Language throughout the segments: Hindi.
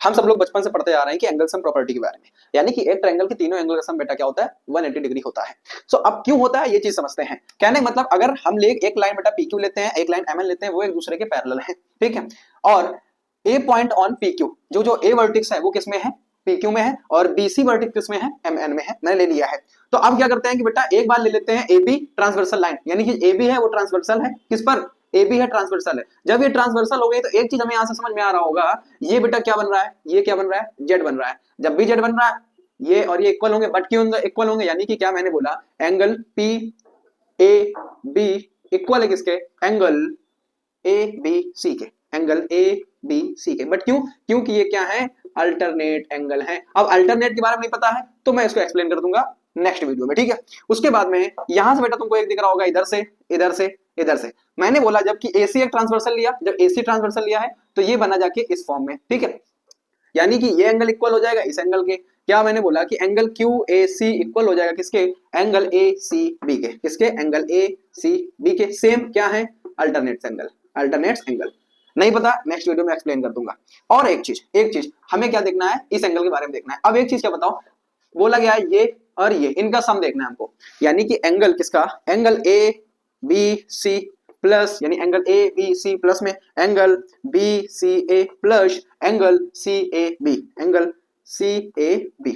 हम सब लोग बचपन से पढ़ते आ रहे हैं कि एंगल सम प्रॉपर्टी के बारे में, यानी कि एक ट्रायंगल के तीनों एंगल का सम बेटा क्या होता है 180 डिग्री होता है। सो अब क्यों होता है ये चीज समझते हैं। कहने का मतलब अगर हम एक लाइन बेटा PQ लेते हैं, एक लाइन MN लेते हैं, वो एक दूसरे के पैरेलल है, ठीक है, और ए पॉइंट ऑन PQ, जो ए वर्टिक्स है वो किसमें है PQ में है, और BC वर्टिक्स किसमें है MN में है, मैंने ले लिया है। तो अब क्या करते हैं कि बेटा एक बार ले लेते हैं AB ट्रांसवर्सल लाइन, यानी कि AB है वो ट्रांसवर्सल है किस पर, AB है ट्रांसवर्सल है। जब ये ट्रांसवर्सल हो गई तो एक चीज हमें यहां से समझ में आ रहा होगा, ये बेटा क्या बन रहा है, ये क्या बन रहा है जेड बन रहा है। जब भी जेड बन रहा है ये और ये इक्वल होंगे, बट क्यों इक्वल होंगे, यानी कि क्या मैंने बोला एंगल PAB इक्वल है किसके, एंगल ABC के, एंगल ABC के। बट क्यों, क्योंकि ये क्या है अल्टरनेट एंगल है। अब अल्टरनेट के बारे में नहीं पता है तो मैं इसको एक्सप्लेन कर दूंगा नेक्स्ट वीडियो में, ठीक है। उसके बाद में यहां से बेटा तुमको एक दिख रहा होगा इधर से इधर से इधर से, मैंने बोला जब कि AC एक ट्रांसवर्सल लिया, जब AC ट्रांसवर्सल लिया है तो ये बना जाके इस फॉर्म में, ठीक है, यानी कि ये एंगल इक्वल हो जाएगा इस एंगल के। क्या मैंने बोला कि एंगल QAC इक्वल हो जाएगा किसके, एंगल ACB के, किसके, एंगल ACB के। सेम क्या है अल्टरनेट एंगल, अल्टरनेट एंगल नहीं पता नेक्स्ट वीडियो में एक्सप्लेन कर दूंगा। और एक चीज हमें क्या देखना है, इस एंगल के बारे में देखना है। अब एक चीज क्या बताओ, बोला गया है ये और ये इनका सम देखना है हमको, यानी कि एंगल किसका, एंगल ABC प्लस, यानी एंगल ABC प्लस में angle BCA plus angle CAB, angle CAB,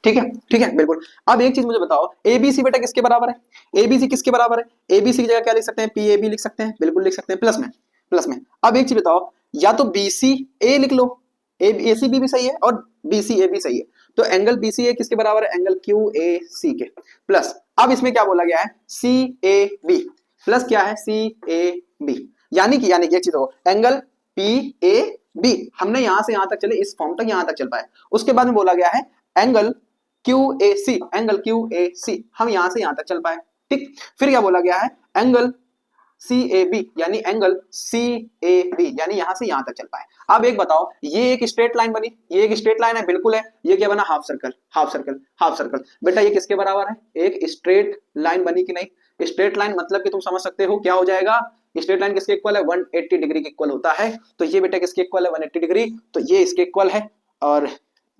ठीक है, ठीक है, बिल्कुल। अब एक चीज मुझे बताओ ABC बेटा किसके बराबर है, ABC किसके बराबर है, ABC की जगह क्या लिख सकते हैं PAB लिख सकते हैं, बिल्कुल लिख सकते हैं प्लस में, प्लस में। अब एक चीज बताओ, या तो BCA लिख लो, ACB भी सही है और BCA भी सही है, तो एंगल BCA किसके बराबर है, एंगल QAC के, प्लस अब इसमें क्या बोला गया है CAB प्लस क्या है CAB, यानी कि एक चीज हो एंगल PAB हमने यहां से यहां तक चले, इस फॉर्म तक यहां तक चल पाए। उसके बाद में बोला गया है एंगल QAC, एंगल QAC हम यहां से यहां तक चल पाए, ठीक। फिर क्या बोला गया है एंगल CAB, यानी एंगल CAB यानी यहां से यहां तक चल पाए। अब एक बताओ, ये एक स्ट्रेट लाइन बनी, ये एक स्ट्रेट लाइन है, बिल्कुल है। ये क्या बना, half circle, half circle, half circle. बेटा ये किसके बराबर है, एक स्ट्रेट लाइन बनी कि नहीं, स्ट्रेट लाइन मतलब कि तुम समझ सकते हो क्या हो जाएगा, स्ट्रेट लाइन किसके इक्वल है 180 डिग्री के इक्वल होता है। तो ये बेटा किसके इक्वल है 180 डिग्री, तो ये इसके इक्वल है और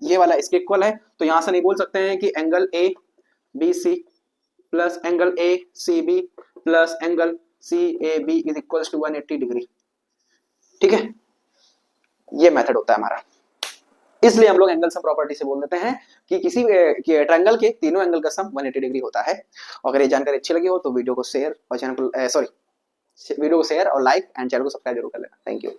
ये वाला इसके इक्वल है। तो यहां से नहीं बोल सकते हैं कि angle ABC plus angle ACB plus angle CAB is equals to 180 degree, ठीक है। ये मेथड होता है हमारा, इसलिए हम लोग एंगल सम प्रॉपर्टी से बोल देते हैं कि किसी ट्रायंगल के तीनों एंगल का सम 180 डिग्री होता है। अगर ये जानकारी अच्छी लगी हो तो वीडियो को शेयर और चैनल को वीडियो को शेयर और लाइक एंड चैनल को सब्सक्राइब जरूर कर लेना। Thank you.